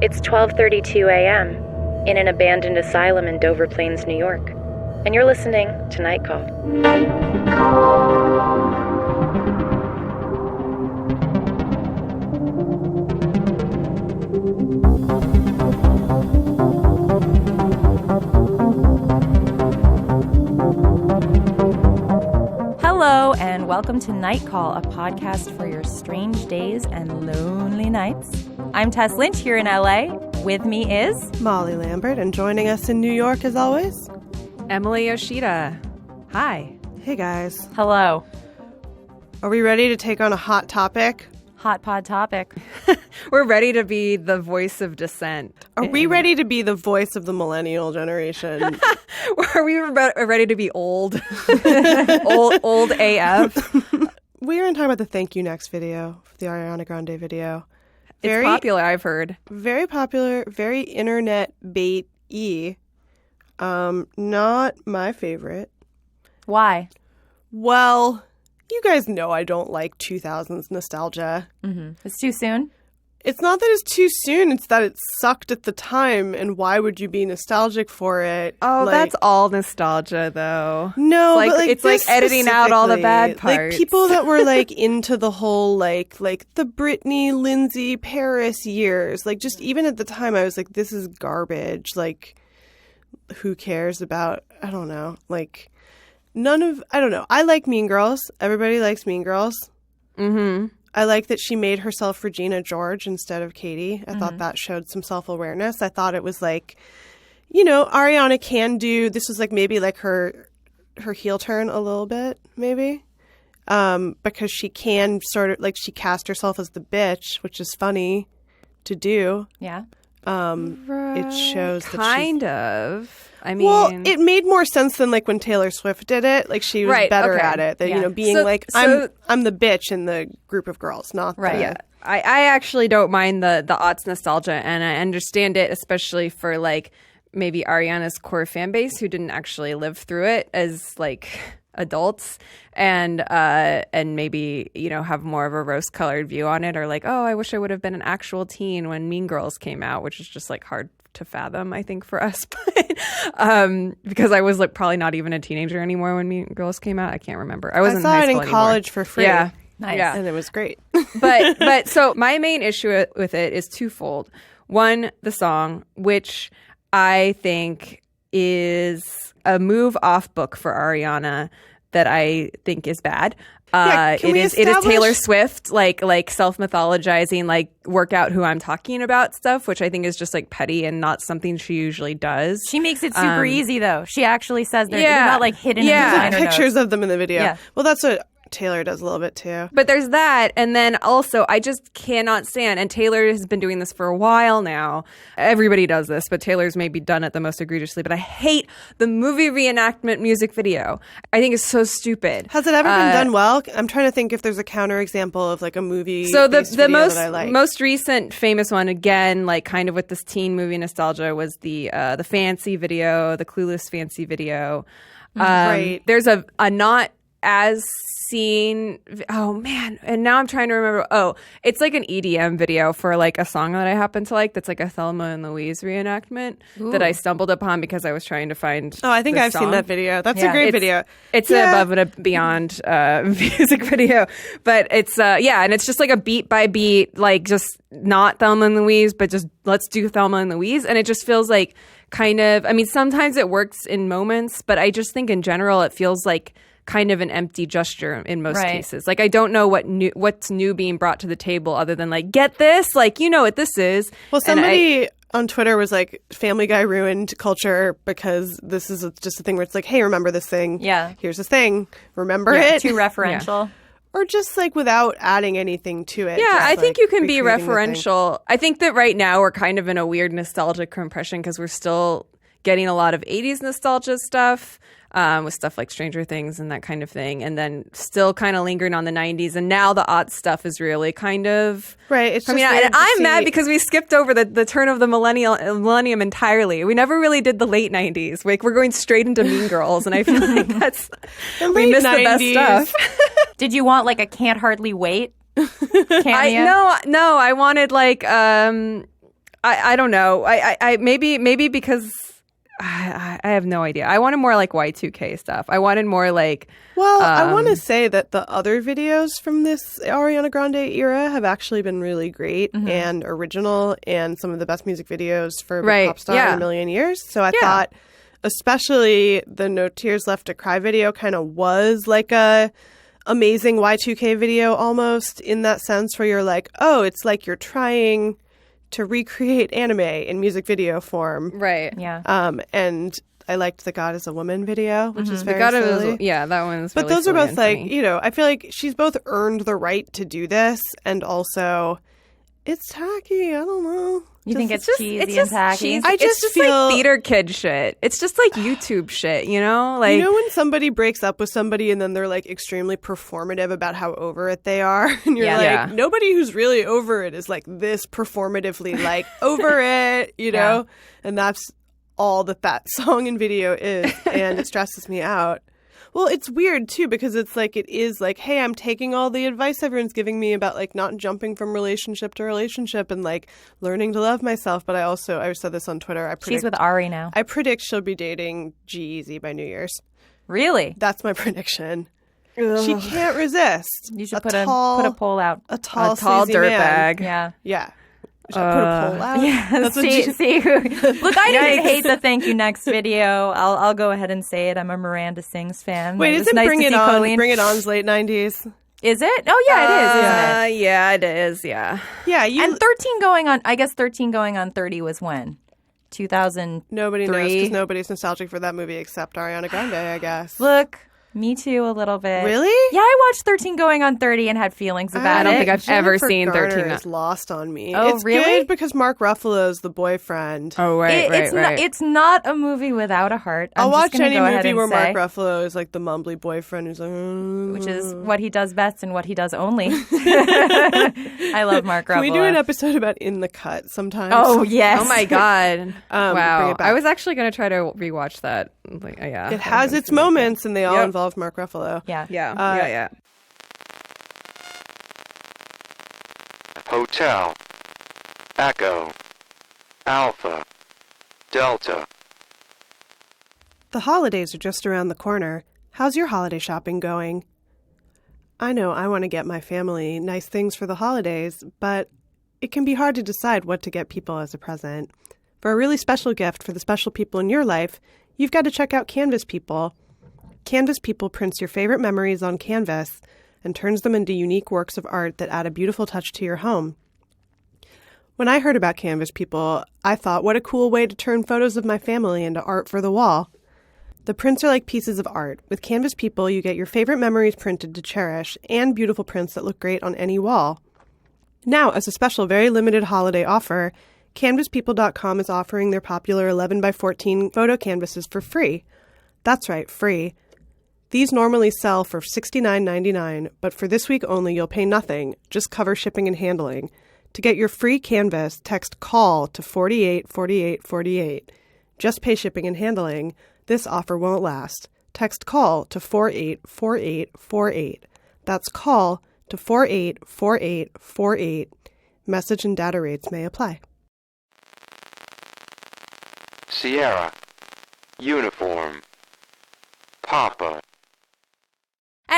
It's 12:32 a.m. in an abandoned asylum in Dover Plains, New York, and you're listening to Night Call. Hello, and welcome to Night Call, a podcast for your strange days and lonely nights. I'm Tess Lynch here in LA. With me is Molly Lambert, and joining us in New York as always, Emily Yoshida. Hi. Hey guys. hello. Are we ready to take on a hot topic? Hot pod topic. We're ready to be the voice of dissent. Are we ready to be the voice of the millennial generation? Are we ready to be old? old AF? We are in time about the Thank You Next video, the Ariana Grande video. It's popular, I've heard. Very popular, very internet bait-y. Not my favorite. Why? Well, you guys know I don't like 2000s nostalgia. It's too soon? It's not that it's too soon, it's that it sucked at the time, and why would you be nostalgic for it? Oh, that's all nostalgia, though. No, it's like editing out all the bad parts. Like people that were like into the whole like the Britney, Lindsay, Paris years. Like just even at the time, I was like, this is garbage. Like, who cares about? I don't know. Like, I don't know. I like Mean Girls. Everybody likes Mean Girls. Mm-hmm. I like that she made herself Regina George instead of Katie. I thought that showed some self-awareness. I thought it was like, you know, Ariana can do, this was like maybe like her heel turn a little bit, maybe. Because she can sort of, like she cast herself as the bitch, which is funny to do. Yeah. It shows that kind of. I mean, well, it made more sense than like when Taylor Swift did it. Like she was better at it. That, you know, being I'm the bitch in the group of girls, not right. Yeah, I actually don't mind the aughts nostalgia, and I understand it, especially for like maybe Ariana's core fan base who didn't actually live through it as like adults, and maybe, you know, have more of a rose-colored view on it, or like, oh, I wish I would have been an actual teen when Mean Girls came out, which is just like hard to fathom, I think, for us. But because I was like probably not even a teenager anymore when Mean Girls came out. I can't remember. I wasn't in high school in college for free. Yeah. Nice. Yeah. And it was great. but so my main issue with it is twofold. One, the song, which I think is a move off book for Ariana that I think is bad. It is Taylor Swift like self-mythologizing, like work out who I'm talking about stuff, which I think is just like petty and not something she usually does. She makes it super easy, though. She actually says they're not like hidden in the liner pictures notes. of them in the video. Yeah. Well, that's what Taylor does a little bit too. But there's that, and then also I just cannot stand, and Taylor has been doing this for a while now. Everybody does this, but Taylor's maybe done it the most egregiously. But I hate the movie reenactment music video. I think it's so stupid. Has it ever been done well? I'm trying to think if there's a counterexample of like a movie. So the like. most recent famous one, again, like kind of with this teen movie nostalgia, was the Fancy video, the Clueless Fancy video. Right. There's a not as seen. Oh man! And now I'm trying to remember. Oh, it's like an EDM video for like a song that I happen to like. That's like a Thelma and Louise reenactment that I stumbled upon because I was trying to find. Oh, I think I've seen that video. That's a great video. It's above and beyond music video, but it's and it's just like a beat by beat, like just not Thelma and Louise, but just let's do Thelma and Louise, and it just feels like kind of. I mean, sometimes it works in moments, but I just think in general it feels like kind of an empty gesture in most cases. Like I don't know what's new being brought to the table other than like, get this, like, you know what this is. Well, somebody on Twitter was like, Family Guy ruined culture because this is just a thing where it's like, hey, remember this thing? Yeah. Here's this thing. Remember it? Too referential. Or just like without adding anything to it. Yeah, I think you can be recreating referential. I think that right now we're kind of in a weird nostalgic compression because we're still getting a lot of 80s nostalgia stuff. With stuff like Stranger Things and that kind of thing, and then still kind of lingering on the 90s, and now the aughts stuff is really kind of right. It's just I'm mad because we skipped over the turn of the millennium entirely. We never really did the late 90s. Like we're going straight into Mean Girls, and I feel like that's we missed 90s. The best stuff. Did you want like a Can't Hardly Wait cameo? No, I wanted like I don't know. I maybe because I have no idea. I wanted more like Y2K stuff. I wanted more like. Well, I want to say that the other videos from this Ariana Grande era have actually been really great and original, and some of the best music videos for a pop star in a million years. So I thought, especially the No Tears Left to Cry video, kind of was like a amazing Y2K video almost, in that sense where you're like, oh, it's like you're trying to recreate anime in music video form. Right. Yeah. And I liked the God is a Woman video, which is very God silly. that one's But really those are silly both and like, funny. you know, I feel like she's both earned the right to do this, and also it's tacky. I don't know. You think it's cheesy it's and just tacky? cheesy. I It's just just feel- like theater kid shit. It's just like YouTube shit, you know? Like, You know when somebody breaks up with somebody and then they're like extremely performative about how over it they are? And you're Yeah. like, Yeah. nobody who's really over it is like this performatively like over it, you know? And that's all that song and video is. And it stresses me out. Well, it's weird too, because it's like, it is like, hey, I'm taking all the advice everyone's giving me about like not jumping from relationship to relationship and like learning to love myself. But I said this on Twitter. She's with Ari now. I predict she'll be dating G-Eazy by New Year's. Really? That's my prediction. She can't resist. You should put a poll out. A tall tall sleazy man. dirtbag. Yeah. Yeah. Should I put a poll out? Yeah. That's what See who. Look, I didn't hate the Thank You Next video. I'll go ahead and say it. I'm a Miranda Sings fan. Wait, It was isn't nice Bring to It see On? Colleen. Bring It On's late 90s. Is it? Oh yeah, it is. Isn't it? yeah, it is. Yeah. Yeah, you. And 13 going on. I guess 13 going on 30 was when 2000. Nobody knows because nobody's nostalgic for that movie except Ariana Grande, I guess. Look, me too, a little bit. Really? Yeah, I watched 13 going on 30 and had feelings about I don't it. think I've ever Jennifer seen Garner 13. is lost on me. Oh, it's really? good because Mark Ruffalo's the boyfriend. Oh, right, It's not a movie without a heart. I'll I'm watch just gonna any go ahead movie and where say, Mark Ruffalo is like the mumbly boyfriend who's like, which is what he does best and what he does only. I love Mark Ruffalo. Can we do an episode about In the Cut sometime? Oh yes. Oh my god! Bring Wow, it back. I was actually going to try to rewatch that. Like, yeah, It has its moments, and they all Yep. involve Mark Ruffalo. Yeah. Yeah. Hotel, Echo, Alpha, Delta. The holidays are just around the corner. How's your holiday shopping going? I know I want to get my family nice things for the holidays, but it can be hard to decide what to get people as a present. For a really special gift for the special people in your life, you've got to check out Canvas People. Canvas People prints your favorite memories on canvas and turns them into unique works of art that add a beautiful touch to your home. When I heard about Canvas People, I thought, what a cool way to turn photos of my family into art for the wall. The prints are like pieces of art. With Canvas People, you get your favorite memories printed to cherish and beautiful prints that look great on any wall. Now, as a special, very limited holiday offer, CanvasPeople.com is offering their popular 11x14 photo canvases for free. That's right, free. These normally sell for $69.99, but for this week only, you'll pay nothing, just cover shipping and handling. To get your free canvas, text CALL to 484848. Just pay shipping and handling. This offer won't last. Text CALL to 484848. That's CALL to 484848. Message and data rates may apply. Sierra, Uniform, Papa.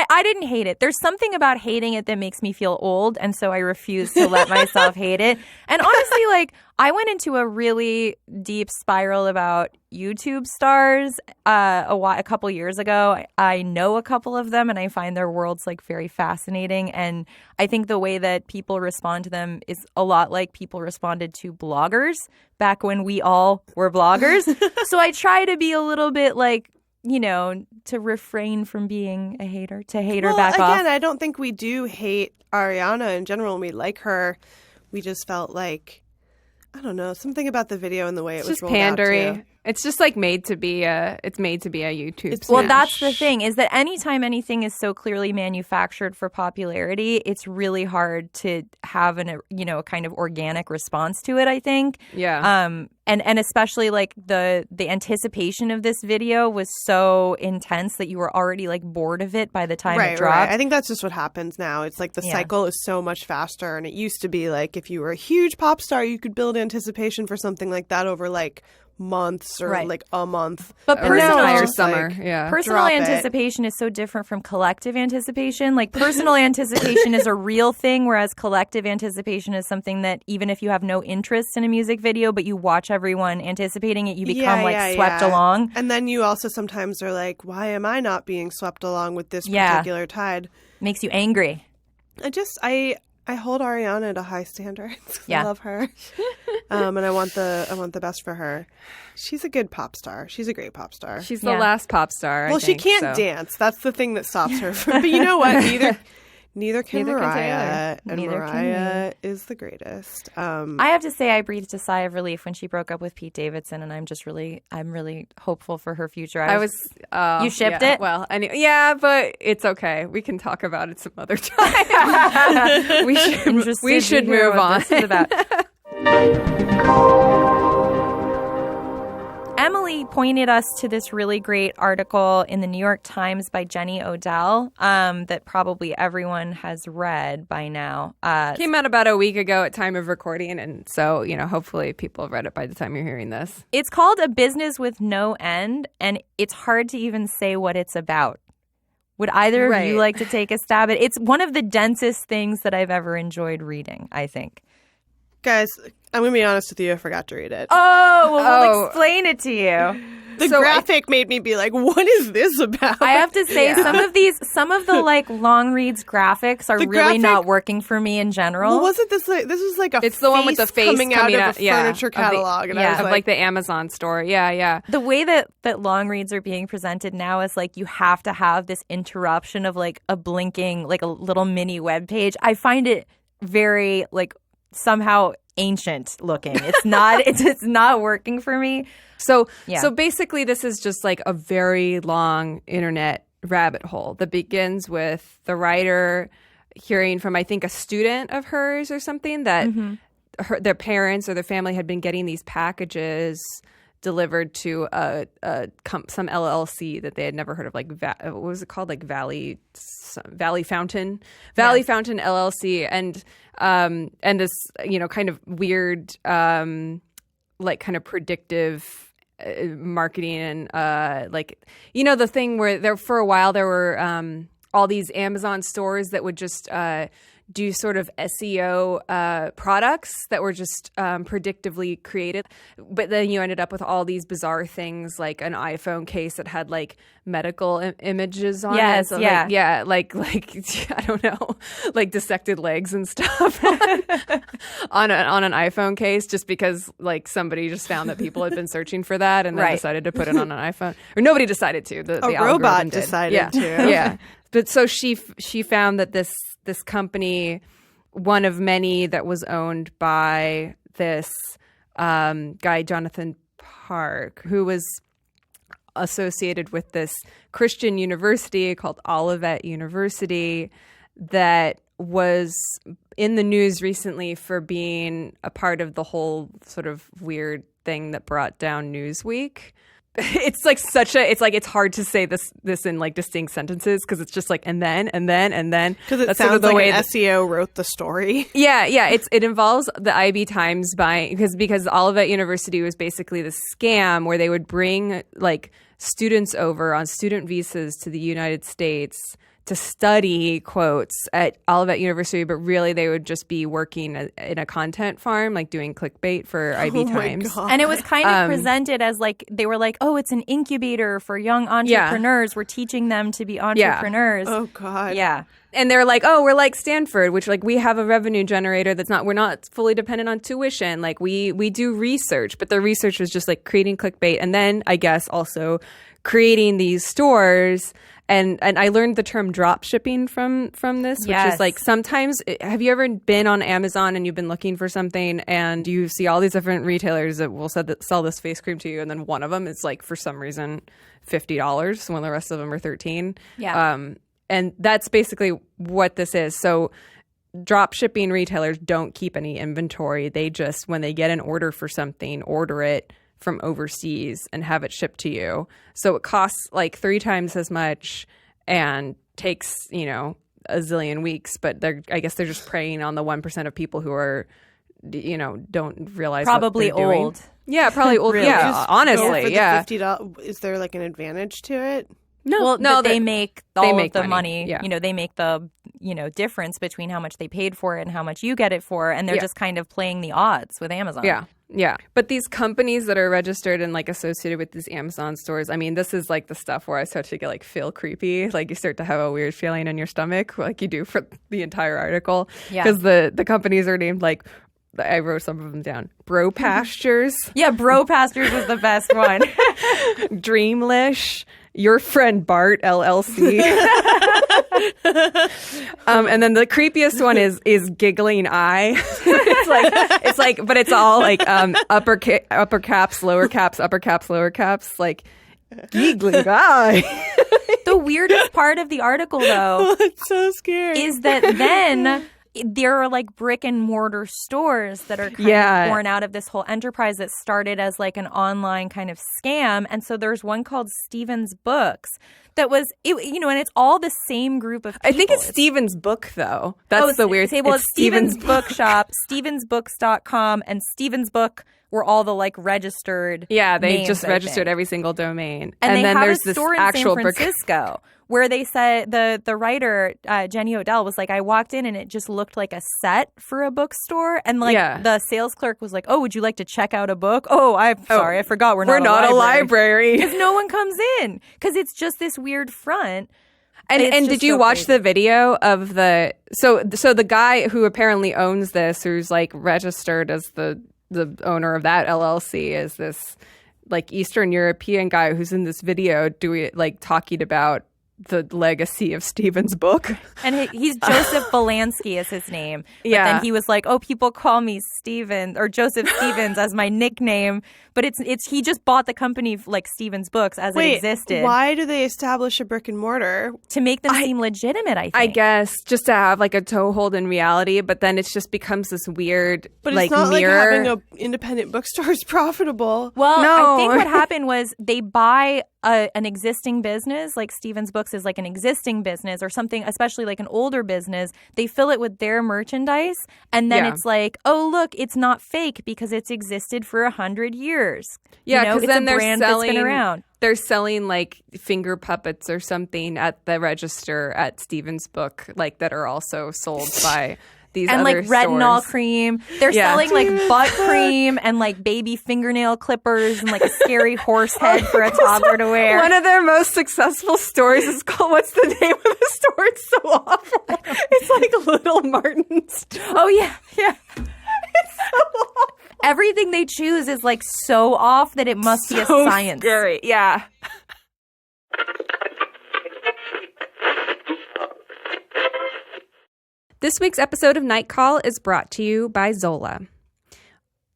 I didn't hate it. There's something about hating it that makes me feel old, and so I refuse to let myself hate it. And honestly, like, I went into a really deep spiral about YouTube stars a couple years ago. I know a couple of them, and I find their worlds like very fascinating. And I think the way that people respond to them is a lot like people responded to bloggers back when we all were bloggers. So I try to be a little bit like, you know, to refrain from being a hater, to hate her back off. Again, I don't think we do hate Ariana in general. When we like her, we just felt like, I don't know, something about the video and the way it was Just rolled out, pandery. too. It's just like made to be a YouTube. It's Well, Yeah. that's the thing, is that anytime anything is so clearly manufactured for popularity, it's really hard to have a kind of organic response to it, I think. Yeah. And especially like the anticipation of this video was so intense that you were already like bored of it by the time it dropped. Right. I think that's just what happens now. It's like the cycle is so much faster, and it used to be like if you were a huge pop star, you could build anticipation for something like that over like months or Right. like a month. But Or personal, entire just, summer. like, Yeah. personal Drop it. anticipation is so different from collective anticipation. Like personal anticipation is a real thing, whereas collective anticipation is something that even if you have no interest in a music video, but you watch everyone anticipating it, you become swept along. And then you also sometimes are like, why am I not being swept along with this Yeah. particular tide? Makes you angry. I hold Ariana to high standards. 'Cause Yeah. I love her, and I want the best for her. She's a good pop star. She's a great pop star. She's Yeah. the last pop star. I Well, she think, can't so. dance. That's the thing that stops her. But you know what? Neither can Neither can Mariah. And Neither can Mariah is the greatest. I have to say, I breathed a sigh of relief when she broke up with Pete Davidson, and I'm really hopeful for her future. You shipped it? Well, yeah, but it's okay. We can talk about it some other time. we Interested should to hear move what on. this is about. Emily pointed us to this really great article in the New York Times by Jenny Odell that probably everyone has read by now. Came out about a week ago at time of recording, and so hopefully people have read it by the time you're hearing this. It's called A Business with No End, and it's hard to even say what it's about. Would either of you Right. like to take a stab at it? It's one of the densest things that I've ever enjoyed reading, I think. Guys, I'm going to be honest with you. I forgot to read it. Oh, well, we'll Oh. explain it to you. The graphic made me be like, what is this about? I have to say, some of the like long reads graphics are The really not graphic- working for me in general. Well, wasn't this like, this was like a It's the one with the face coming out of a yeah, furniture of the- catalog. And I was of like the Amazon store. Yeah. The way that long reads are being presented now is like you have to have this interruption of like a blinking, like a little mini web page. I find it very like somehow ancient looking. It's not it's not working for me. So Yeah. so basically this is just like a very long internet rabbit hole that begins with the writer hearing from I think a student of hers or something that their parents or their family had been getting these packages delivered to some LLC that they had never heard of, like what was it called, like Valley Fountain LLC, and this kind of weird like kind of predictive marketing and like the thing where there for a while there were all these Amazon stores that would just do sort of SEO products that were just predictively created. But then you ended up with all these bizarre things like an iPhone case that had like medical images on Yes, it. So yeah. like I don't know, like dissected legs and stuff on an iPhone case just because like somebody just found that people had been searching for that and then Right. decided to put it on an iPhone. Or nobody decided to. The robot algorithm did. decided Yeah. to. Yeah. But so she found that this company, one of many that was owned by this guy, Jonathan Park, who was associated with this Christian university called Olivet University that was in the news recently for being a part of the whole sort of weird thing that brought down Newsweek. It's like it's hard to say this in like distinct sentences because it's just like and then Because it That's sounds sort of the like way an that- SEO wrote the story. Yeah. It involves the IB Times buying because Olivet University was basically this scam where they would bring like students over on student visas to the United States to study, quotes, at Olivet University, but really they would just be working in a content farm, like doing clickbait for IB Times. God. And it was kind of presented as like they were like, oh, it's an incubator for young entrepreneurs. We're teaching them to be entrepreneurs. Oh God. Yeah. And they're like, oh, we're like Stanford, which like we have a revenue generator we're not fully dependent on tuition. Like we do research, but the research was just like creating clickbait and then I guess also creating these stores And I learned the term drop shipping from this, which Yes. is like sometimes, have you ever been on Amazon and you've been looking for something and you see all these different retailers that will sell this face cream to you, and then one of them is like, for some reason, $50 when the rest of them are $13? Yeah. And that's basically what this is. So drop shipping retailers don't keep any inventory. They just, when they get an order for something, order it from overseas and have it shipped to you. So it costs like 3 times as much and takes, a zillion weeks. But I guess they're just preying on the 1% of people who are, don't realize Probably what they're doing. old. Yeah, probably old. Really? Yeah, Go for honestly, the yeah. $50. Is there like an advantage to it? Well, no, they make all make of the money. money. Yeah. They make the difference between how much they paid for it and how much you get it for, and they're Yeah. just kind of playing the odds with Amazon. Yeah. But these companies that are registered and like associated with these Amazon stores, I mean, this is like the stuff where I start to get like feel creepy. Like you start to have a weird feeling in your stomach, like you do for the entire article. Yeah. Because the companies are named like, I wrote some of them down. BroPastures, Yeah, BroPastures was the best one. Dreamlish, Your Friend Bart LLC. And then the creepiest one is Giggling Eye. it's like, but it's all like upper caps, lower caps, upper caps, lower caps, like Giggling Eye. The weirdest part of the article, though, It's so scary. is that then there are like brick and mortar stores that are kind of born out of this whole enterprise that started as like an online kind of scam. And so there's one called Stevens Books that was, and it's all the same group of people. I think it's Steven's book, though. That's the weird thing. Well, it's it's Stevens Bookshop, stevensbooks.com, and Stevens Book were all the like registered Yeah, they names, just I registered think. every single domain. And they then have there's a store this in actual San Francisco where they said the writer Jenny Odell was like, I walked in and it just looked like a set for a bookstore, and like the sales clerk was like, "Oh, would you like to check out a book?" "Oh, I'm sorry, I forgot we're not a library." Because no one comes in because it's just this weird front. And It's did just you so watch crazy. the video of so the guy who apparently owns this, who's like registered as the owner of that LLC, is this like Eastern European guy who's in this video talking about the legacy of Stephen's book. And he's Joseph Balansky is his name. But then he was like, "Oh, people call me Steven or Joseph Stevens as my nickname." But it's he just bought the company like Stevens Books as it existed. Why do they establish a brick and mortar? To make them seem legitimate, I think. I guess just to have like a toehold in reality, but then it just becomes this weird But like it's not mirror. like having an independent bookstore is profitable. Well, No. I think what happened was they buy an existing business, like Stevens Books is like an existing business or something, especially like an older business. They fill it with their merchandise, and then it's like, oh, look, it's not fake because it's existed for 100 years. Yeah, because then they're brand that's selling been around. They're selling like finger puppets or something at the register at Stevens Book, like that are also sold by these And other like retinol stores. cream. They're selling like butt cream and like baby fingernail clippers and like a scary horse head for a toddler to wear. One of their most successful stores is called, what's the name of the store? It's so awful. It's like Little Martin's. Oh, yeah. It's so awful. Everything they choose is like so off that it must be a So science. scary. Yeah. This week's episode of Night Call is brought to you by Zola.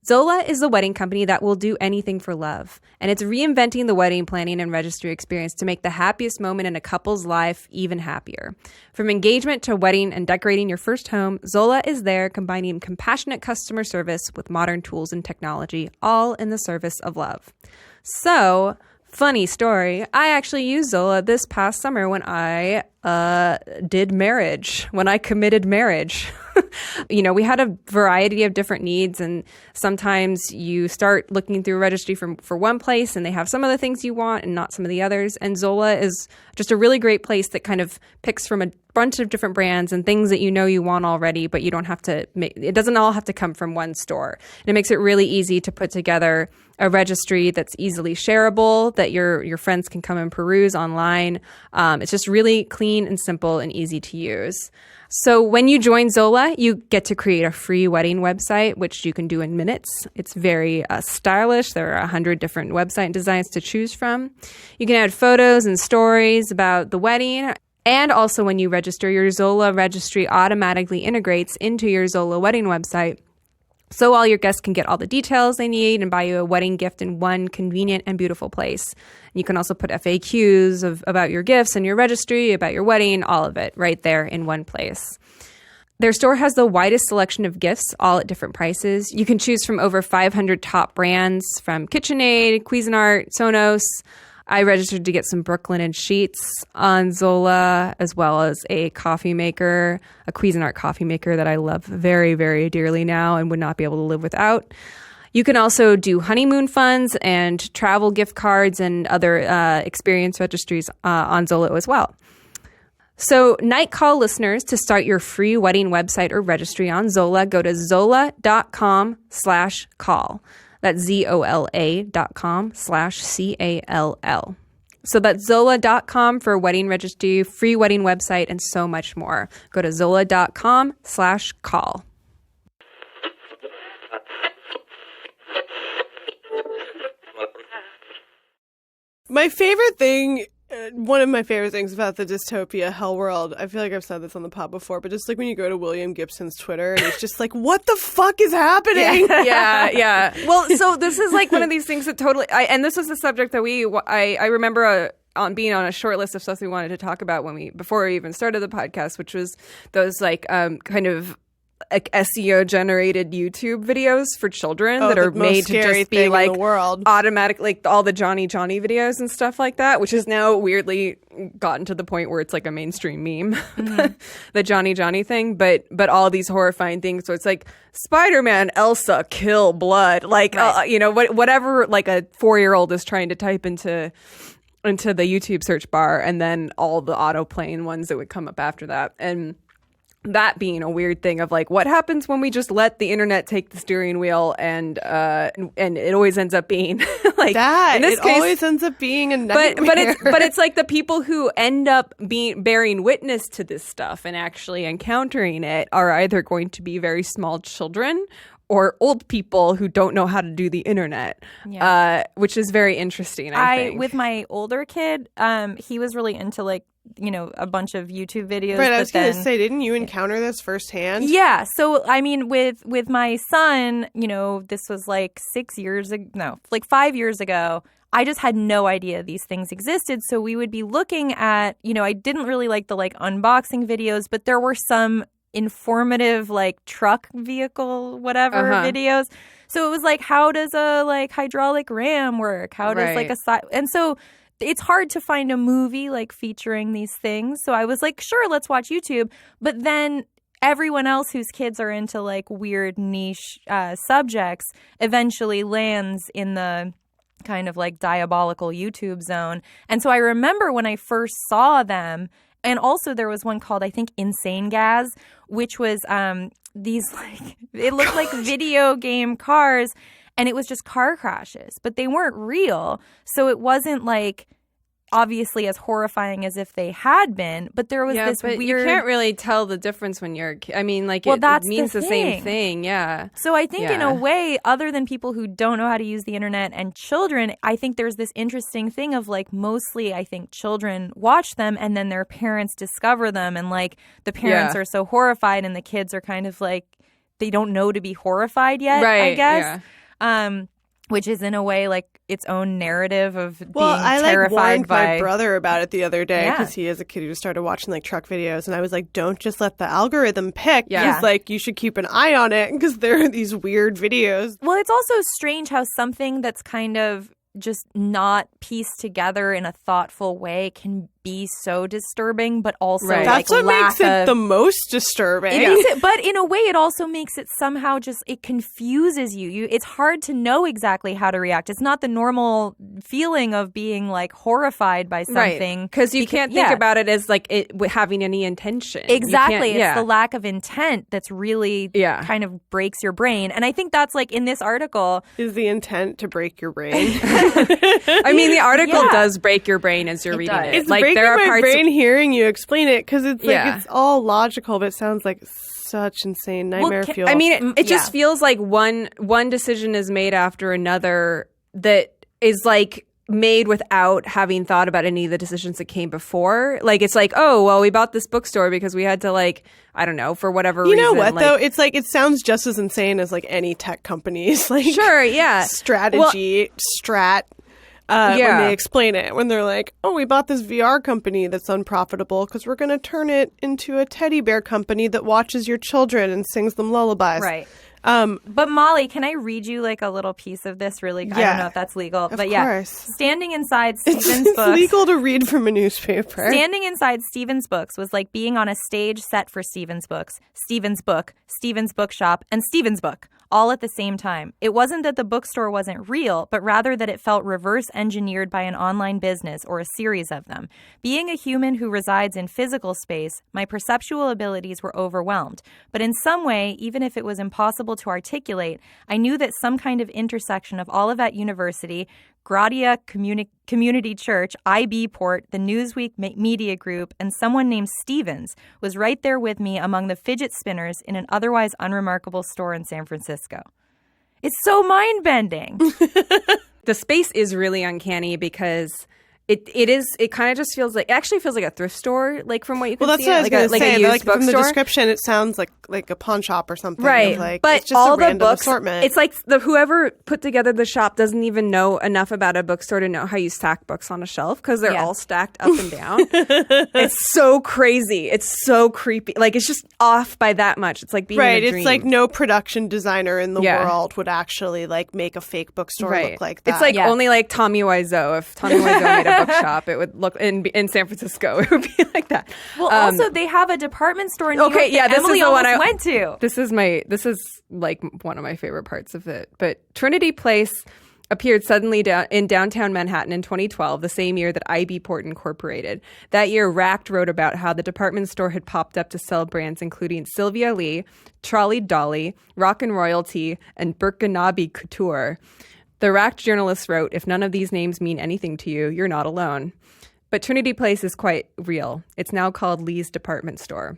Zola is the wedding company that will do anything for love, and it's reinventing the wedding planning and registry experience to make the happiest moment in a couple's life even happier. From engagement to wedding and decorating your first home, Zola is there combining compassionate customer service with modern tools and technology, all in the service of love. So, funny story, I actually used Zola this past summer when I when I committed marriage. We had a variety of different needs, and sometimes you start looking through a registry for one place and they have some of the things you want and not some of the others. And Zola is just a really great place that kind of picks from a bunch of different brands and things that you want already, but you don't have to it doesn't all have to come from one store. And it makes it really easy to put together a registry that's easily shareable, that your friends can come and peruse online. It's just really clean and simple and easy to use. So when you join Zola, you get to create a free wedding website, which you can do in minutes. It's very stylish. There are 100 different website designs to choose from. You can add photos and stories about the wedding. And also when you register, your Zola registry automatically integrates into your Zola wedding website. So all your guests can get all the details they need and buy you a wedding gift in one convenient and beautiful place. You can also put FAQs about your gifts and your registry, about your wedding, all of it right there in one place. Their store has the widest selection of gifts, all at different prices. You can choose from over 500 top brands from KitchenAid, Cuisinart, Sonos. I registered to get some Brooklinen sheets on Zola, as well as a coffee maker, a Cuisinart coffee maker that I love very, very dearly now and would not be able to live without. You can also do honeymoon funds and travel gift cards and other experience registries on Zola as well. So Night Call listeners, to start your free wedding website or registry on Zola, go to zola.com/call. That's zola.com/CALL. So that's zola.com for wedding registry, free wedding website, and so much more. Go to zola.com/call. My favorite thing, one of my favorite things about the dystopia hell world, I feel like I've said this on the pod before, but just like when you go to William Gibson's Twitter and it's just like, what the fuck is happening? Yeah. Well, so this is like one of these things that totally, and this was the subject that I remember on being on a short list of stuff we wanted to talk about before we even started the podcast, which was those like kind of like SEO generated YouTube videos for children that are made to just be like automatic, like all the Johnny videos and stuff like that, which has now weirdly gotten to the point where it's like a mainstream meme, the Johnny thing, but all these horrifying things. So it's like Spider-Man, Elsa, kill, blood, like whatever like a 4-year-old is trying to type into the YouTube search bar, and then all the auto-playing ones that would come up after that. And that being a weird thing of like, what happens when we just let the internet take the steering wheel, and it always ends up being like that. In this case, always ends up being a nightmare. But it's like the people who end up bearing witness to this stuff and actually encountering it are either going to be very small children or old people who don't know how to do the internet, which is very interesting. I think with my older kid, he was really into like, a bunch of YouTube videos. Right, I was going to say, didn't you encounter this firsthand? Yeah. So, I mean, with my son, this was like 5 years ago. I just had no idea these things existed. So we would be looking at, I didn't really like the like unboxing videos, but there were some informative like truck vehicle, whatever videos. So it was like, how does a like hydraulic ram work? How does like and so it's hard to find a movie like featuring these things. So I was like, sure, let's watch YouTube. But then everyone else whose kids are into like weird niche subjects eventually lands in the kind of like diabolical YouTube zone. And so I remember when I first saw them, and also there was one called, I think, Insane Gas, which was these like, it looked like video game cars. And it was just car crashes, but they weren't real. So it wasn't like obviously as horrifying as if they had been, but there was this weird... You can't really tell the difference when you're... I mean, like, it means the same thing, yeah. So I think in a way, other than people who don't know how to use the internet and children, I think there's this interesting thing of, like, mostly, I think, children watch them and then their parents discover them, and, like, the parents are so horrified and the kids are kind of, like, they don't know to be horrified yet, I guess. Yeah. Which is in a way like its own narrative of being terrified by... my brother about it the other day because he is a kid who started watching like truck videos, and I was like, don't just let the algorithm pick. Because like you should keep an eye on it because there are these weird videos. Well, it's also strange how something that's kind of just not pieced together in a thoughtful way can be so disturbing, but also like that's what makes it the most disturbing. But in a way, it also makes it somehow just it confuses you. It's hard to know exactly how to react. It's not the normal feeling of being like horrified by something because you can't think about it as like it having any intention. Exactly, it's the lack of intent that's really kind of breaks your brain. And I think that's like in this article, is the intent to break your brain. I mean, the article Yeah. does break your brain as you're reading does. it. It's like breaking there are my parts brain hearing you explain it because it's like Yeah. it's all logical, but it sounds like such insane nightmare fuel. I mean, it just yeah. feels like one decision is made after another that is like made without having thought about any of the decisions that came before. Like it's like, oh, well, we bought this bookstore because we had to like, I don't know, for whatever you reason. know what like, though? It's like it sounds just as insane as like any tech company's like Sure, yeah. strategy strat. When Yeah. they explain it, when they're like, "Oh, we bought this VR company that's unprofitable because we're going to turn it into a teddy bear company that watches your children and sings them lullabies." Right. But Molly, can I read you like a little piece of this? Really, I Yeah. don't know if that's legal, Of but yeah, course. standing inside Stephen's It's books. legal to read from a newspaper. Standing inside Stephen's books was like being on a stage set for Stephen's books, Stephen's book, Stephen's bookshop, and Stephen's book, all at the same time. It wasn't that the bookstore wasn't real, but rather that it felt reverse engineered by an online business or a series of them. Being a human who resides in physical space, my perceptual abilities were overwhelmed. But in some way, even if it was impossible to articulate, I knew that some kind of intersection of Olivet University, Gradia Community Church, IB Port, the Newsweek Media Group, and someone named Stevens was right there with me among the fidget spinners in an otherwise unremarkable store in San Francisco. It's so mind-bending. The space is really uncanny because it kind of just feels like, it actually feels like a thrift store, like from what you can Well, that's see. what I was like going a, to like say. a used Like from the bookstore. description, it sounds like a pawn shop or something. Right, Like, but it's just all a the random books, assortment. it's like whoever put together the shop doesn't even know enough about a bookstore to know how you stack books on a shelf because they're Yeah. all stacked up and down. It's so crazy. It's so creepy. Like it's just off by that much. It's like being right. in a It's dream. like no production designer in the Yeah. world would actually like make a fake bookstore right. look like that. It's like Yeah. only like Tommy Wiseau. If Tommy Wiseau made a bookshop, it would look in San Francisco. It would be like that. Well, also, they have a department store in New okay, York yeah, that this Emily is the one almost I- went to. This is like one of my favorite parts of it. But Trinity Place appeared suddenly in downtown Manhattan in 2012, the same year that IB Port Incorporated. That year, Racked wrote about how the department store had popped up to sell brands including Sylvia Lee, Trolley Dolly, Rock and Royalty, and Burkinabe Couture. The Racked journalist wrote, "If none of these names mean anything to you, you're not alone." But Trinity Place is quite real. It's now called Lee's Department Store.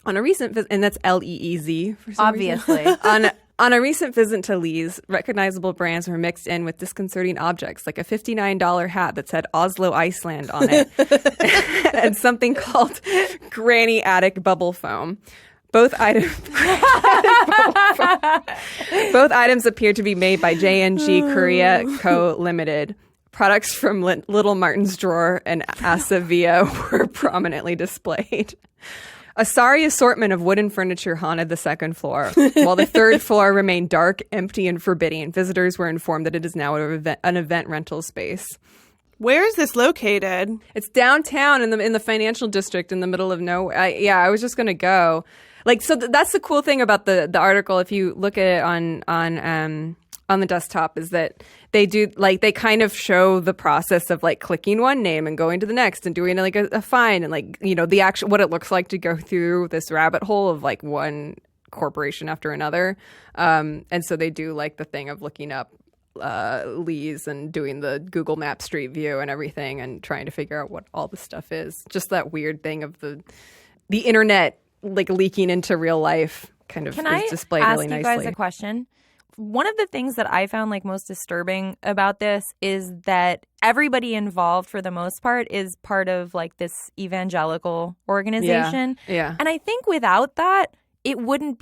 On a recent visit, and that's Leez for some Obviously. reason. On a recent visit to Lee's, recognizable brands were mixed in with disconcerting objects like a $59 hat that said Oslo, Iceland on it, and something called Granny Attic Bubble Foam. Both items appear to be made by J&G Korea Co. Limited. Products from Little Martin's Drawer and Asavia were prominently displayed. A sorry assortment of wooden furniture haunted the second floor, while the third floor remained dark, empty, and forbidding. Visitors were informed that it is now an event rental space. Where is this located? It's downtown in the financial district in the middle of nowhere. I was just gonna go. Like, so that's the cool thing about the article. If you look at it on the desktop, is that they do like they kind of show the process of like clicking one name and going to the next and doing like a find and like, you know, the actual what it looks like to go through this rabbit hole of like one corporation after another. And so they do like the thing of looking up Lee's and doing the Google Maps Street View and everything and trying to figure out what all the stuff is. Just that weird thing of the internet like leaking into real life kind of Can is I displayed ask really you nicely. guys a question? One of the things that I found like most disturbing about this is that everybody involved, for the most part, is part of like this evangelical organization. Yeah. And I think without that, it wouldn't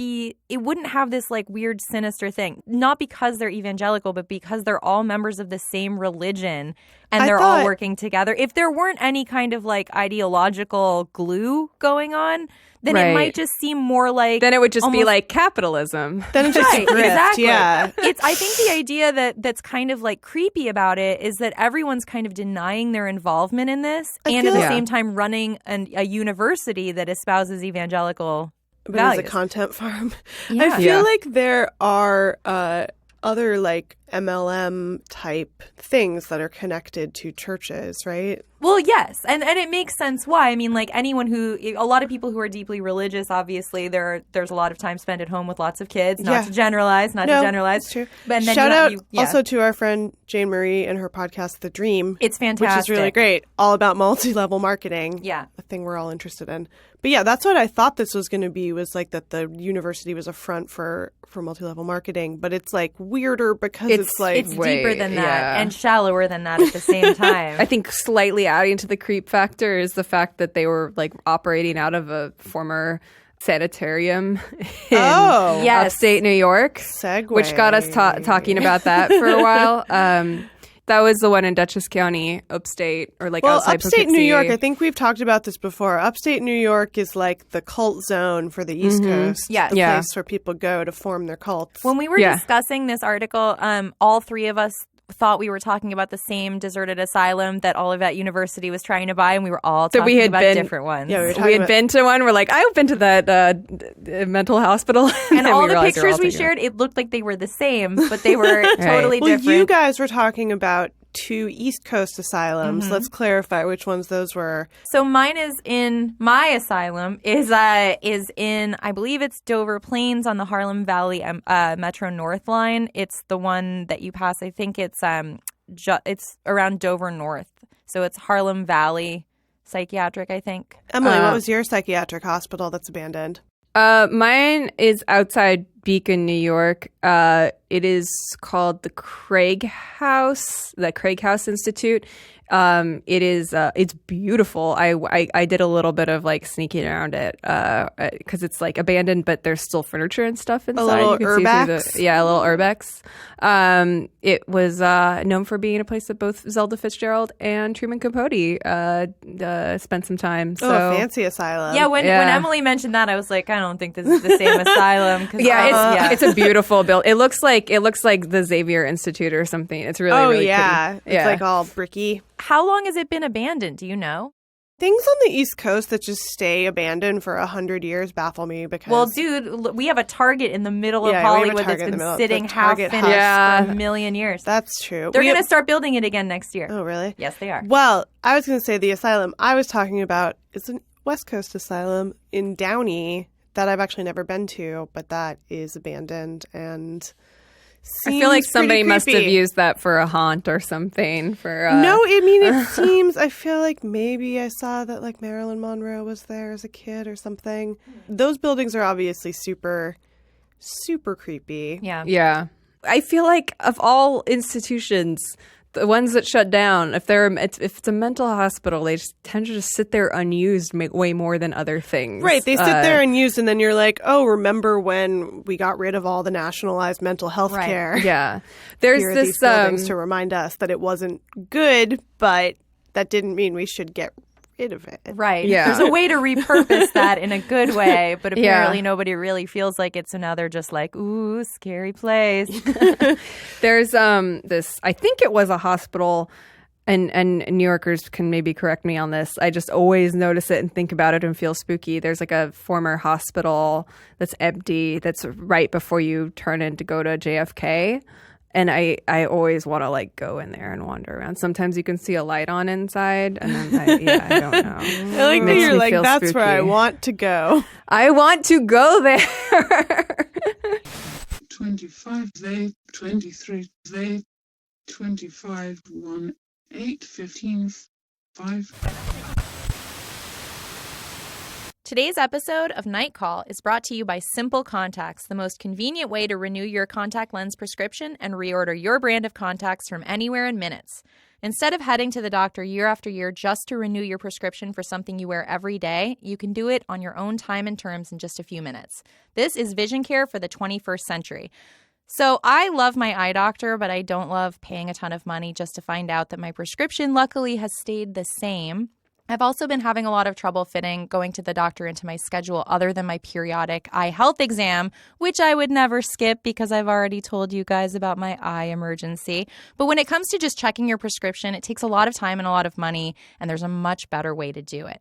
have this like weird sinister thing. Not because they're evangelical, but because they're all members of the same religion and they're all working together. If there weren't any kind of like ideological glue going on, then it might just seem more like then it would just be almost like capitalism. Then it's just Right, grift, exactly. yeah. I think the idea that's kind of like creepy about it is that everyone's kind of denying their involvement in this and at feel- the same time running a university that espouses evangelical But as a values. content farm. Yeah. I feel Yeah. like there are other like MLM type things that are connected to churches, right? Well, yes. And it makes sense why. I mean, like a lot of people who are deeply religious, obviously, there's a lot of time spent at home with lots of kids. Not to generalize, It's true. But then Shout out also to our friend Jane Marie and her podcast, The Dream. It's fantastic. Which is really great. All about multi-level marketing. Yeah. A thing we're all interested in. But yeah, that's what I thought this was going to be, was like that the university was a front for multi-level marketing. But it's like weirder because it's like it's deeper than that and shallower than that at the same time. I think slightly adding to the creep factor is the fact that they were like operating out of a former sanitarium in upstate New York, Segue. which got us talking about that for a while. That was the one in Dutchess County, upstate, or like outside upstate Poughkeepsie. New York. I think we've talked about this before. Upstate New York is like the cult zone for the East Coast. Yeah. The place where people go to form their cults. When we were discussing this article, all three of us thought we were talking about the same deserted asylum that Olivet University was trying to buy, and we were all talking about different ones. Yeah, we had been to one. We're like, I've been to that mental hospital. And all the pictures we shared, it looked like they were the same, but they were totally different. Well, you guys were talking about 2 East Coast asylums. Let's clarify which ones those were. So mine is in my asylum is in, I believe it's Dover Plains on the Harlem Valley Metro North line. It's the one that you pass. I think it's around Dover North. So it's Harlem Valley Psychiatric, I think. Emily, what was your psychiatric hospital that's abandoned? Mine is outside Beacon, New York. It is called the Craig House Institute. It's beautiful. I did a little bit of like sneaking around it because it's like abandoned, but there's still furniture and stuff inside. A little you can urbex? See a little urbex. It was known for being a place that both Zelda Fitzgerald and Truman Capote spent some time. So a fancy asylum. Yeah, when Emily mentioned that, I was like, I don't think this is the same asylum. It's a beautiful build. It looks like the Xavier Institute or something. It's really really pretty. It's like all bricky. How long has it been abandoned? Do you know? Things on the East Coast that just stay abandoned for 100 years baffle me because... Well, dude, we have a Target in the middle of Hollywood that's been sitting half finished for a million years. That's true. They're going to start building it again next year. Oh, really? Yes, they are. Well, I was going to say the asylum I was talking about is a West Coast asylum in Downey that I've actually never been to, but that is abandoned and... I feel like somebody must have used that for a haunt or something. No, I mean, it seems, I feel like maybe I saw that like Marilyn Monroe was there as a kid or something. Those buildings are obviously super, super creepy. Yeah. Yeah. I feel like of all institutions, the ones that shut down, if it's a mental hospital, they just tend to just sit there unused way more than other things. Right. They sit there unused, and then you're like, oh, remember when we got rid of all the nationalized mental health care? Yeah. There's Here are this these buildings to remind us that it wasn't good, but that didn't mean we should get rid of it. Right. Yeah. There's a way to repurpose that in a good way, but apparently nobody really feels like it, so now they're just like, ooh, scary place. There's this, I think it was a hospital, and New Yorkers can maybe correct me on this. I just always notice it and think about it and feel spooky. There's like a former hospital that's empty that's right before you turn in to go to JFK. And I always want to like go in there and wander around. Sometimes you can see a light on inside, and then I don't know. I like that you're like, that's spooky. Where I want to go. I want to go there. 25 vape, 23 vape, 25 1 8 15 5. Today's episode of Night Call is brought to you by Simple Contacts, the most convenient way to renew your contact lens prescription and reorder your brand of contacts from anywhere in minutes. Instead of heading to the doctor year after year just to renew your prescription for something you wear every day, you can do it on your own time and terms in just a few minutes. This is vision care for the 21st century. So I love my eye doctor, but I don't love paying a ton of money just to find out that my prescription luckily has stayed the same. I've also been having a lot of trouble fitting going to the doctor into my schedule other than my periodic eye health exam, which I would never skip because I've already told you guys about my eye emergency. But when it comes to just checking your prescription, it takes a lot of time and a lot of money, and there's a much better way to do it.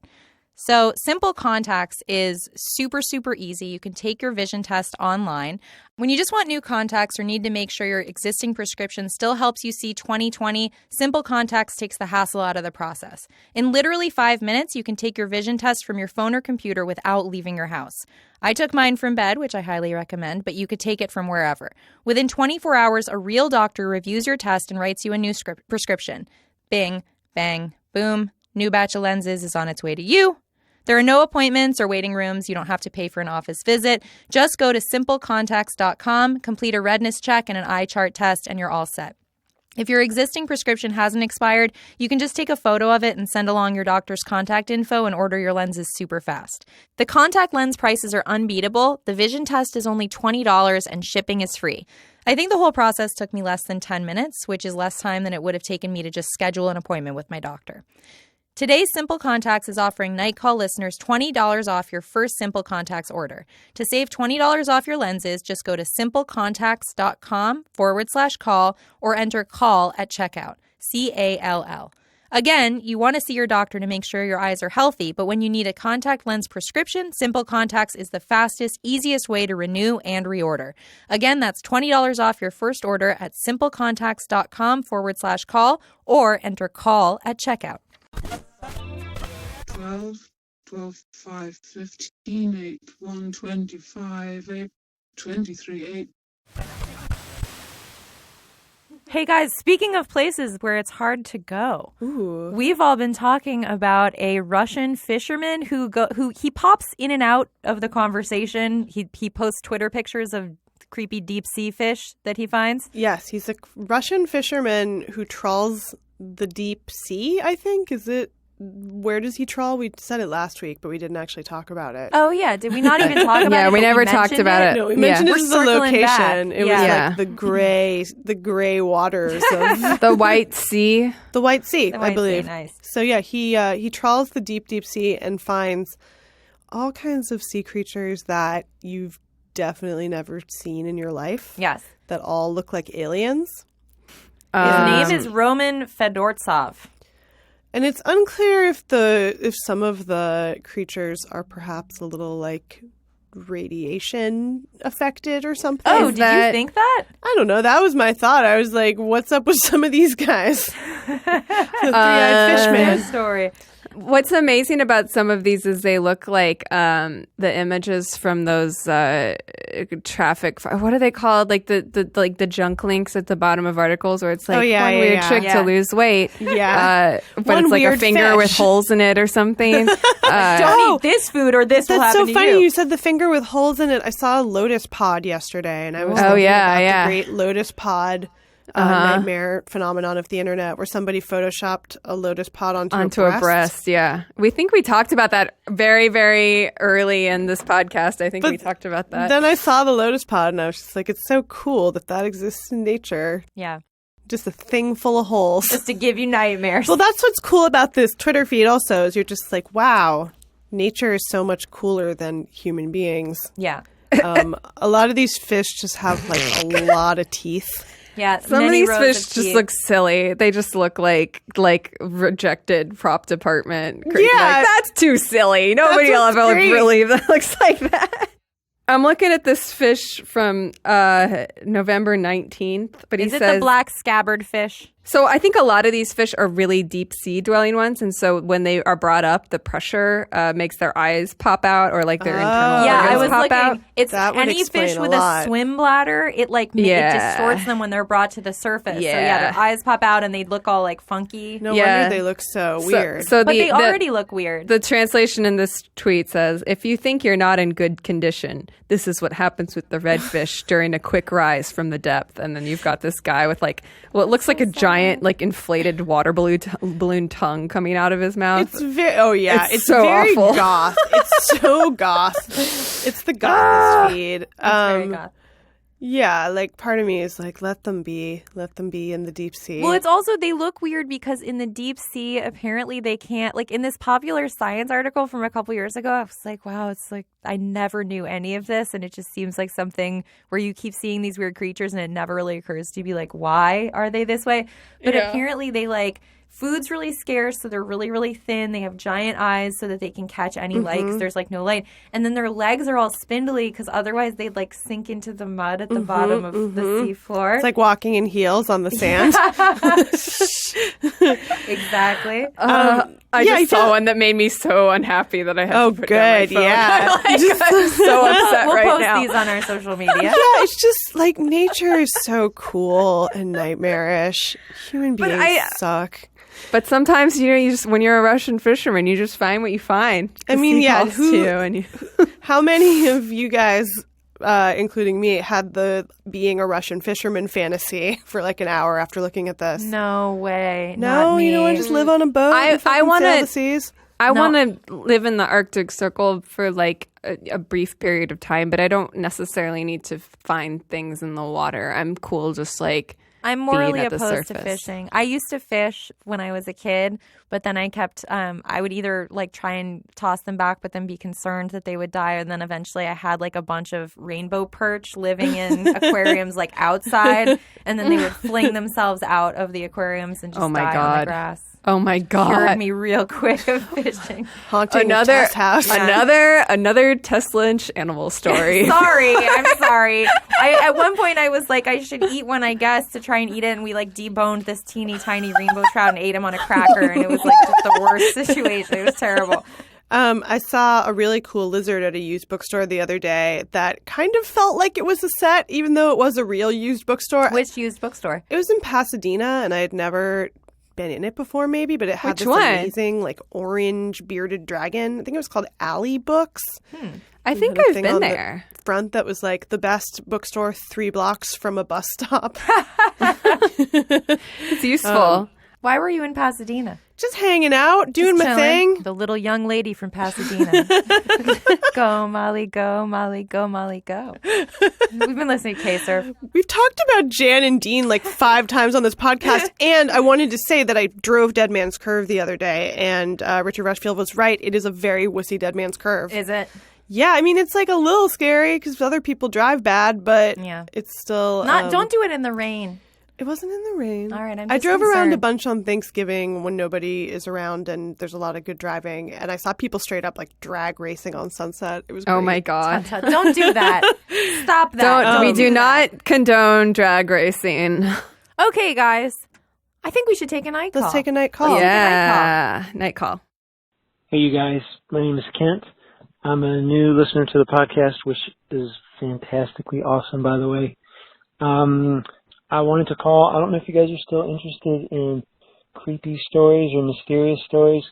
So Simple Contacts is super, super easy. You can take your vision test online. When you just want new contacts or need to make sure your existing prescription still helps you see 20/20, Simple Contacts takes the hassle out of the process. In literally 5 minutes, you can take your vision test from your phone or computer without leaving your house. I took mine from bed, which I highly recommend, but you could take it from wherever. Within 24 hours, a real doctor reviews your test and writes you a new prescription. Bing, bang, boom. New batch of lenses is on its way to you. There are no appointments or waiting rooms. You don't have to pay for an office visit. Just go to simplecontacts.com, complete a redness check and an eye chart test, and you're all set. If your existing prescription hasn't expired, you can just take a photo of it and send along your doctor's contact info and order your lenses super fast. The contact lens prices are unbeatable. The vision test is only $20 and shipping is free. I think the whole process took me less than 10 minutes, which is less time than it would have taken me to just schedule an appointment with my doctor. Today, Simple Contacts is offering Night Call listeners $20 off your first Simple Contacts order. To save $20 off your lenses, just go to simplecontacts.com/call or enter call at checkout. CALL. Again, you want to see your doctor to make sure your eyes are healthy, but when you need a contact lens prescription, Simple Contacts is the fastest, easiest way to renew and reorder. Again, that's $20 off your first order at simplecontacts.com/call or enter call at checkout. 12, 12, 5, 15, 8, 1, 25, 8, 23, 8. Hey guys, speaking of places where it's hard to go, Ooh. we've all been talking about a Russian fisherman who he pops in and out of the conversation. He posts Twitter pictures of creepy deep sea fish that he finds. Yes, he's a Russian fisherman who trawls the deep sea, I think. Is it? Where does he trawl? We said it last week, but we didn't actually talk about it. Oh yeah, did we not even talk about it? Yeah, we but never talked mentioned about it. No, we mentioned We're it as the circling location. back. It was Yeah. like the gray waters of The White Sea. the White Sea, The I White Sea, believe. nice. So yeah, he trawls the deep sea and finds all kinds of sea creatures that you've definitely never seen in your life. Yes. That all look like aliens. His name is Roman Fedortsov. And it's unclear if some of the creatures are perhaps a little like radiation affected or something. Oh, did you think that? I don't know. That was my thought. I was like, what's up with some of these guys? The three-eyed fish Good man. story. What's amazing about some of these is they look like the images from those traffic. What are they called? Like the junk links at the bottom of articles where it's like one weird trick to lose weight. Yeah. But One it's like a weird finger fish. with holes in it or something. Don't eat this food or this will That's happen so to funny. you. You said the finger with holes in it. I saw a lotus pod yesterday, and I was Oh, thinking yeah, about yeah. the great lotus pod nightmare phenomenon of the internet, where somebody photoshopped a lotus pod onto a breast. Yeah, we think we talked about that very, very early in this podcast. I think we talked about that. Then I saw the lotus pod, and I was just like, it's so cool that exists in nature. Yeah. Just a thing full of holes. Just to give you nightmares. Well, that's what's cool about this Twitter feed also, is you're just like, wow, nature is so much cooler than human beings. Yeah. A lot of these fish just have like a lot of teeth. Yeah. Some of many these rows fish of just teeth. look silly. They just look like rejected prop department. Yeah. Like, that's too silly. Nobody will what's ever great. believe that looks like that. I'm looking at this fish from November 19th, but he Is it says the black scabbard fish? So I think a lot of these fish are really deep sea dwelling ones, and so when they are brought up, the pressure makes their eyes pop out or like their internal Yeah, I organs was pop looking. out. It's That would any explain fish a with lot. a swim bladder. It it distorts them when they're brought to the surface. So Yeah. their eyes pop out and they look all like funky. No Yeah. wonder they look so weird. So But the, they already look weird. The translation in this tweet says, "If you think you're not in good condition, this is what happens with the redfish during a quick rise from the depth." And then you've got this guy with it looks like a giant inflated water balloon tongue coming out of his mouth. It's so very awful. goth. It's so goth. It's the gothest feed. Very goth. Yeah, part of me is like, let them be in the deep sea. Well, it's also, they look weird because in the deep sea, apparently they can't, in this popular science article from a couple years ago, I was like, wow, it's I never knew any of this. And it just seems like something where you keep seeing these weird creatures and it never really occurs to you be like, why are they this way? But apparently they food's really scarce, so they're really, really thin. They have giant eyes so that they can catch any light 'cause there's like no light. And then their legs are all spindly because otherwise they'd like sink into the mud at the bottom of the seafloor. It's like walking in heels on the sand. Exactly. I just saw one that made me so unhappy that I had to put down my phone. Yeah. I'm so upset We'll right post now. these on our social media. Yeah, it's just like nature is so cool and nightmarish. Human beings suck. But sometimes, you just when you're a Russian fisherman, you just find what you find. I mean, yeah, how many of you guys, including me, had the being a Russian fisherman fantasy for like an hour after looking at this? No way. No, not me. you don't want to just live on a boat. I want wanna- to the seas. I want to live in the Arctic Circle for like a brief period of time, but I don't necessarily need to find things in the water. I'm cool just like I'm morally being at the opposed to surface. fishing. I used to fish when I was a kid, but then I kept, I would either like try and toss them back, but then be concerned that they would die. And then eventually I had like a bunch of rainbow perch living in aquariums like outside. And then they would fling themselves out of the aquariums and just Oh my die on the God. grass. Oh my God. Cured me real quick of fishing. Haunting Another Tess house. another Tess Lynch animal story. Sorry, I'm sorry. At one point I was like, I should eat one, I guess, to try and eat it. And we like deboned this teeny tiny rainbow trout and ate him on a cracker. And it was like just the worst situation. It was terrible. I saw a really cool lizard at a used bookstore the other day that kind of felt like it was a set, even though it was a real used bookstore. Which used bookstore? It was in Pasadena, and I had never been in it before, maybe, but it had Which this one? amazing, like, orange bearded dragon. I think it was called Alley Books. I think Had a I've thing been on the there. front that was like the best bookstore 3 blocks from a bus stop. It's useful. Why were you in Pasadena? Just hanging out, doing Just my chilling. thing. The little young lady from Pasadena. Go, Molly, go, Molly, go, Molly, go. We've been listening to K-Surf. We've talked about Jan and Dean like 5 times on this podcast, and I wanted to say that I drove Dead Man's Curve the other day, and Richard Rushfield was right. It is a very wussy Dead Man's Curve. Is it? Yeah, I mean, it's like a little scary because other people drive bad, but Yeah. it's still... Don't do it in the rain. It wasn't in the rain. All right, I'm I just drove around a concerned. bunch on Thanksgiving when nobody is around and there's a lot of good driving, and I saw people straight up like drag racing on Sunset. It was great. Oh my God. Don't do that. Stop that. We do not condone drag racing. Okay, guys. I think we should take a night call. Let's take a night call. Yeah. Night call. Hey, you guys. My name is Kent. I'm a new listener to the podcast, which is fantastically awesome, by the way. I wanted to call. I don't know if you guys are still interested in creepy stories or mysterious stories.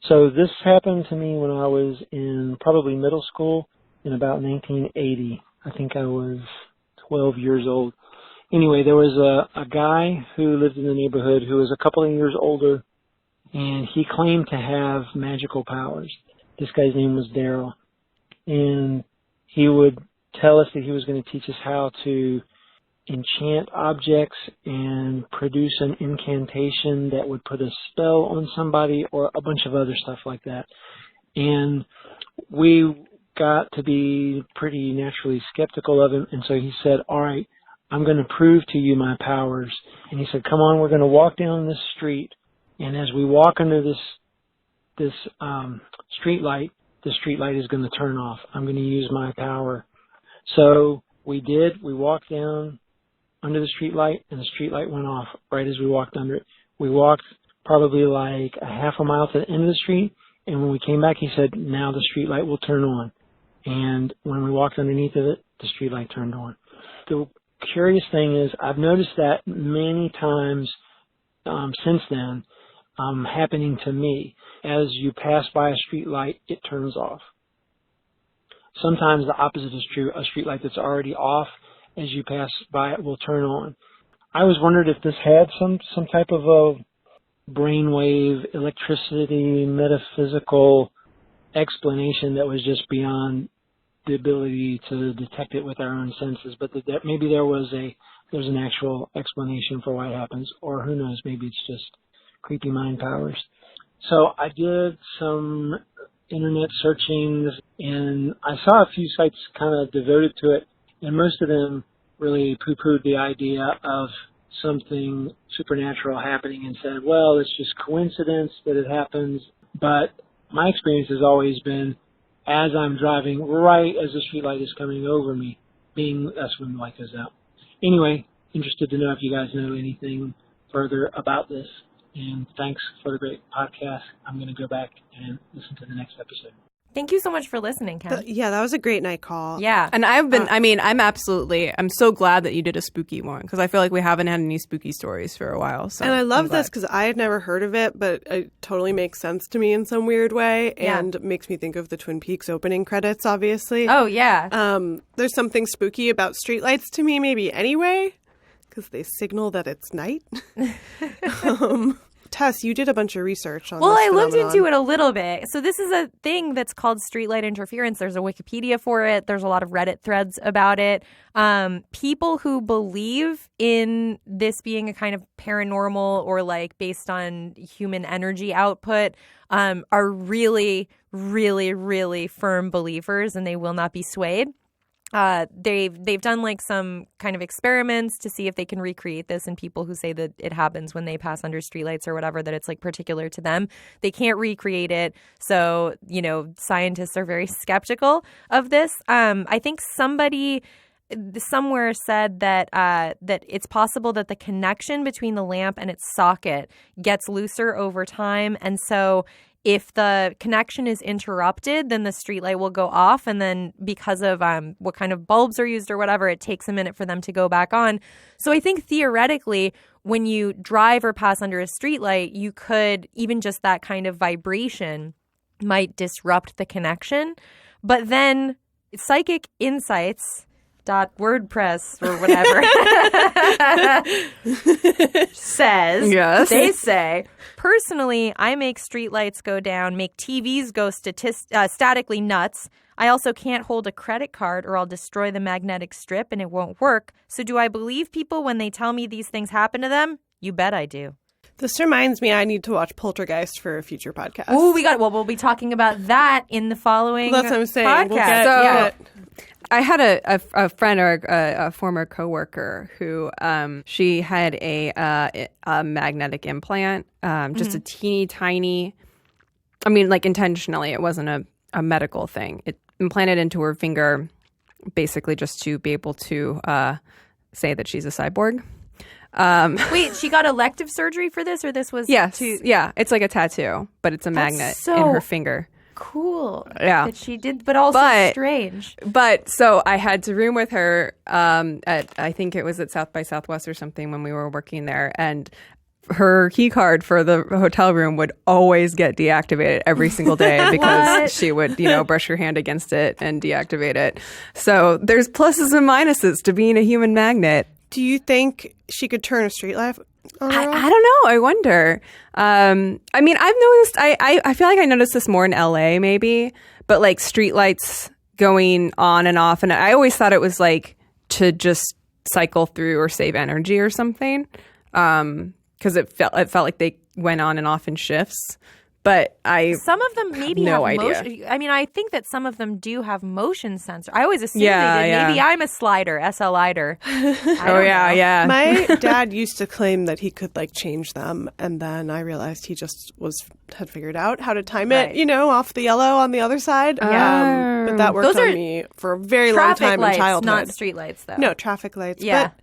So this happened to me when I was in probably middle school in about 1980. I think I was 12 years old. Anyway, there was a guy who lived in the neighborhood who was a couple of years older, and he claimed to have magical powers. This guy's name was Daryl, and he would tell us that he was going to teach us how to enchant objects and produce an incantation that would put a spell on somebody or a bunch of other stuff like that. And we got to be pretty naturally skeptical of him, and so he said, all right, I'm going to prove to you my powers. And he said, come on, we're going to walk down this street, and as we walk under this street light, the street light is going to turn off. I'm going to use my power. So we did. We walked down under the street light, and the street light went off right as we walked under it. We walked probably like a half a mile to the end of the street, and when we came back, he said, now the street light will turn on. And when we walked underneath of it, the street light turned on. The curious thing is I've noticed that many times since then happening to me. As you pass by a street light, it turns off. Sometimes the opposite is true. A street light that's already off, as you pass by it will turn on. I was wondering if this had some type of a brainwave, electricity, metaphysical explanation that was just beyond the ability to detect it with our own senses, but that maybe there's an actual explanation for why it happens, or who knows, maybe it's just creepy mind powers. So I did some internet searching, and I saw a few sites kind of devoted to it, and most of them really poo-pooed the idea of something supernatural happening and said, well, it's just coincidence that it happens. But my experience has always been as I'm driving right as the streetlight is coming over me, that's when the light goes out. Anyway, interested to know if you guys know anything further about this. And thanks for the great podcast. I'm going to go back and listen to the next episode. Thank you so much for listening, Ken. Yeah, that was a great night call. Yeah. And I'm so glad that you did a spooky one because I feel like we haven't had any spooky stories for a while. So And I love this because I had never heard of it, but it totally makes sense to me in some weird way and makes me think of the Twin Peaks opening credits, obviously. Oh, yeah. There's something spooky about streetlights to me maybe anyway because they signal that it's night. Tess, you did a bunch of research on this I looked phenomenon. into it a little bit. So this is a thing that's called streetlight interference. There's a Wikipedia for it. There's a lot of Reddit threads about it. People who believe in this being a kind of paranormal or like based on human energy output are really, really, really firm believers, and they will not be swayed. They've done like some kind of experiments to see if they can recreate this in people who say that it happens when they pass under streetlights or whatever, that it's like particular to them. They can't recreate it. So, scientists are very skeptical of this. I think somebody somewhere said that that it's possible that the connection between the lamp and its socket gets looser over time. And so if the connection is interrupted, then the streetlight will go off. And then because of what kind of bulbs are used or whatever, it takes a minute for them to go back on. So I think theoretically, when you drive or pass under a streetlight, you could, even just that kind of vibration might disrupt the connection. But then Psychic Insights .wordpress or whatever says, they say, personally, I make streetlights go down, make TVs go statically nuts. I also can't hold a credit card or I'll destroy the magnetic strip and it won't work. So do I believe people when they tell me these things happen to them? You bet I do. This reminds me I need to watch Poltergeist for a future podcast. Oh, we'll be talking about that in the following That's what I'm saying. podcast. We'll get I had a friend or a former coworker who she had a magnetic implant, just a teeny tiny. I mean, like intentionally, it wasn't a medical thing. It implanted into her finger, basically just to be able to say that she's a cyborg. Wait, she got elective surgery for this, or this was? Yes, yeah, it's like a tattoo, but it's a magnet in her finger. Cool. Yeah. That she did, but also strange. But so I had to room with her at, I think it was at South by Southwest or something when we were working there. And her key card for the hotel room would always get deactivated every single day because she would, brush her hand against it and deactivate it. So there's pluses and minuses to being a human magnet. Do you think she could turn a streetlight on I don't know. I wonder. I mean, I've noticed, I feel like I noticed this more in LA maybe, but like streetlights going on and off. And I always thought it was like to just cycle through or save energy or something. Because it felt like they went on and off in shifts. But some of them maybe no have idea. motion. I mean, I think that some of them do have motion sensor. I always assumed they did. Yeah. Maybe I'm a slider, SLider. Yeah. My dad used to claim that he could like change them, and then I realized he just had figured out how to time it, off the yellow on the other side. But that worked on me for a very long time lights, in childhood. not street lights, though. No, traffic lights. Yeah. But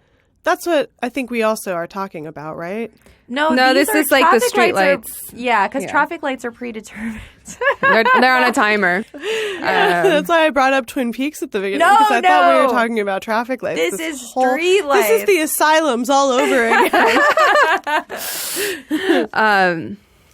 that's what I think we also are talking about, right? No, this is like the street lights. Because traffic lights are predetermined. they're on a timer. That's why I brought up Twin Peaks at the beginning, because I thought we were talking about traffic lights. This is street lights. This is the asylums all over again.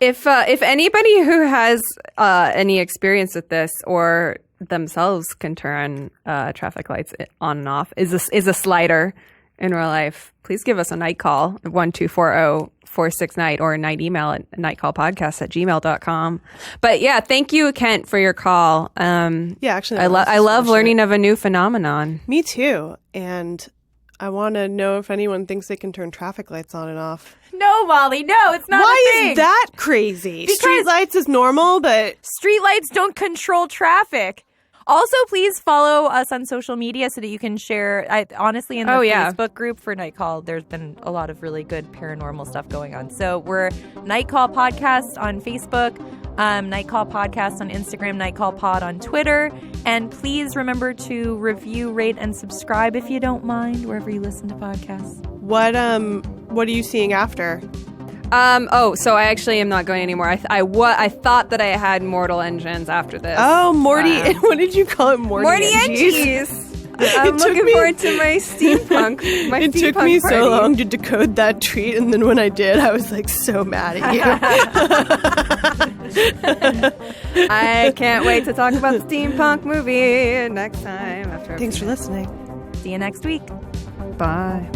If anybody who has any experience with this or themselves can turn traffic lights on and off, is a slider in real life, please give us a night call, 1-240-46-NIGHT, or a night email at nightcallpodcast@gmail.com. But yeah, thank you, Kent, for your call. Actually, I love learning of a new phenomenon. Me too. And I want to know if anyone thinks they can turn traffic lights on and off. No, Molly, no, it's not Why a thing. is that crazy? Because street lights is normal, but street lights don't control traffic. Also, please follow us on social media so that you can share. Honestly, in the Facebook group for Night Call, there's been a lot of really good paranormal stuff going on. So we're Night Call Podcast on Facebook, Night Call Podcast on Instagram, Night Call Pod on Twitter. And please remember to review, rate, and subscribe if you don't mind, wherever you listen to podcasts. What are you seeing after? So I actually am not going anymore. I thought that I had Mortal Engines after this. Oh, Morty. What did you call it? Morty Engines. I'm looking forward to my steampunk. It took me so long to decode that tweet, and then when I did, I was like so mad at you. I can't wait to talk about the steampunk movie next time. Thanks for listening. See you next week. Bye.